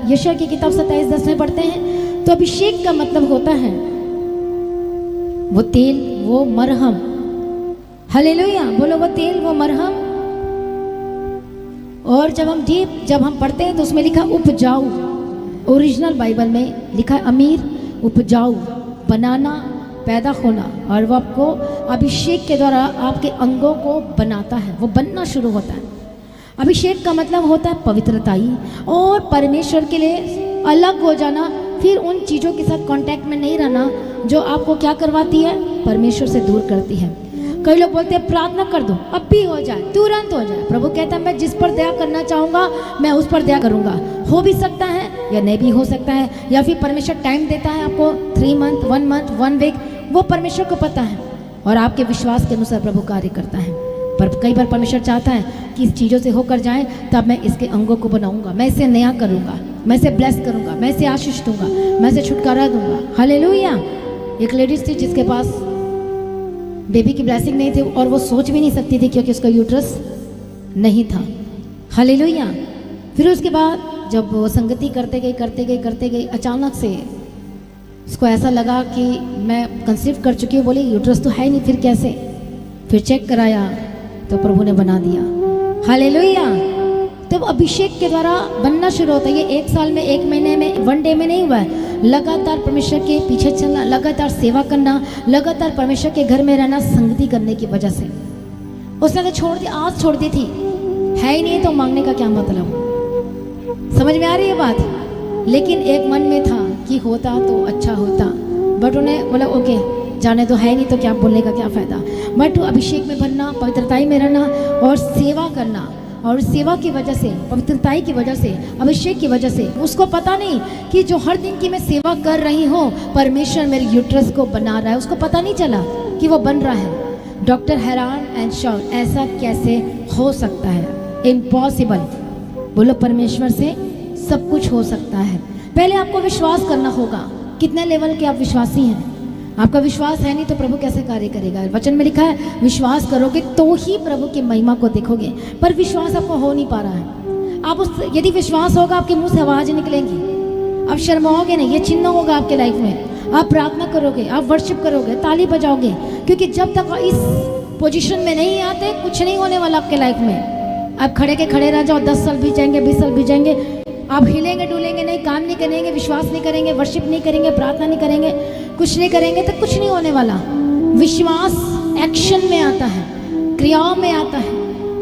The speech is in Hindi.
यशाया की किताब 27:10 में पढ़ते हैं तो अभिषेक का मतलब होता है वो तेल, वो मरहम। हालेलुया, बोलो वो तेल, वो मरहम। और जब हम पढ़ते हैं तो उसमें लिखा उपजाऊ, ओरिजिनल बाइबल में लिखा है अमीर, उपजाऊ, बनाना, पैदा होना। और वो आपको अभिषेक के द्वारा आपके अंगों को बनाता है, वो बनना शुरू होता है। अभिषेक का मतलब होता है पवित्रताई और परमेश्वर के लिए अलग हो जाना, फिर उन चीज़ों के साथ कांटेक्ट में नहीं रहना जो आपको क्या करवाती है, परमेश्वर से दूर करती है। कई लोग बोलते हैं प्रार्थना कर दो, अब भी हो जाए, तुरंत हो जाए। प्रभु कहता है मैं जिस पर दया करना चाहूँगा मैं उस पर दया करूँगा। हो भी सकता है या नहीं भी हो सकता है, या फिर परमेश्वर टाइम देता है आपको 3 मंथ, 1 मंथ, 1 वीक, वो परमेश्वर को पता है और आपके विश्वास के अनुसार प्रभु कार्य करता है। पर कई बार परमेश्वर चाहता है कि इस चीज़ों से होकर जाए तब मैं इसके अंगों को बनाऊंगा, मैं इसे नया करूंगा, मैं इसे ब्लेस करूंगा, मैं इसे आशीष दूंगा, मैं इसे छुटकारा दूंगा। हालेलुया। एक लेडीज थी जिसके पास बेबी की ब्लेसिंग नहीं थी और वो सोच भी नहीं सकती थी क्योंकि उसका यूट्रस नहीं था। हालेलुया। फिर उसके बाद जब वो संगति करते गई अचानक से उसको ऐसा लगा कि मैं कंसीव कर चुकी हूँ। बोली यूट्रस तो है नहीं, फिर कैसे? फिर चेक कराया तो प्रभु ने बना दिया। हालेलुया। तब अभिषेक के द्वारा बनना शुरू होता है। ये 1 साल में, 1 महीने में, 1 डे में नहीं हुआ है। लगातार परमेश्वर के पीछे चलना, लगातार सेवा करना, लगातार परमेश्वर के घर में रहना, संगति करने की वजह से उसने तो छोड़ दी, आज छोड़ दी थी, है ही नहीं तो मांगने का क्या मतलब? समझ में आ रही है बात? लेकिन एक मन में था कि होता तो अच्छा होता, बट उन्हें बोला ओके जाने तो है नहीं तो क्या बोलने का क्या फ़ायदा। बट अभिषेक में बनना, पवित्रताई में रहना और सेवा करना, और सेवा की वजह से, पवित्रताई की वजह से, अभिषेक की वजह से उसको पता नहीं कि जो हर दिन की मैं सेवा कर रही हूँ परमेश्वर मेरे यूट्रस को बना रहा है। उसको पता नहीं चला कि वो बन रहा है। डॉक्टर हैरान एंड शॉक, ऐसा कैसे हो सकता है? इम्पॉसिबल। बोलो परमेश्वर से सब कुछ हो सकता है। पहले आपको विश्वास करना होगा। कितने लेवल के आप विश्वासी हैं? आपका विश्वास है नहीं तो प्रभु कैसे कार्य करेगा? वचन में लिखा है विश्वास करोगे तो ही प्रभु की महिमा को देखोगे। पर विश्वास आपको हो नहीं पा रहा है। आप यदि विश्वास होगा आपके मुंह से आवाज निकलेंगी, आप शर्माओगे नहीं, ये चिन्ह होगा आपके लाइफ में। आप प्रार्थना करोगे, आप वर्शिप करोगे, ताली बजाओगे, क्योंकि जब तक इस पोजीशन में नहीं आते कुछ नहीं होने वाला आपके लाइफ में। आप खड़े के खड़े रह जाओ, 10 साल बीत जाएंगे, 20 साल बीत जाएंगे, आप हिलेंगे डुलेंगे नहीं, काम नहीं करेंगे, विश्वास नहीं करेंगे, वर्शिप नहीं करेंगे, प्रार्थना नहीं करेंगे, कुछ नहीं करेंगे तो कुछ नहीं होने वाला। विश्वास एक्शन में आता है, क्रियाओं में आता है।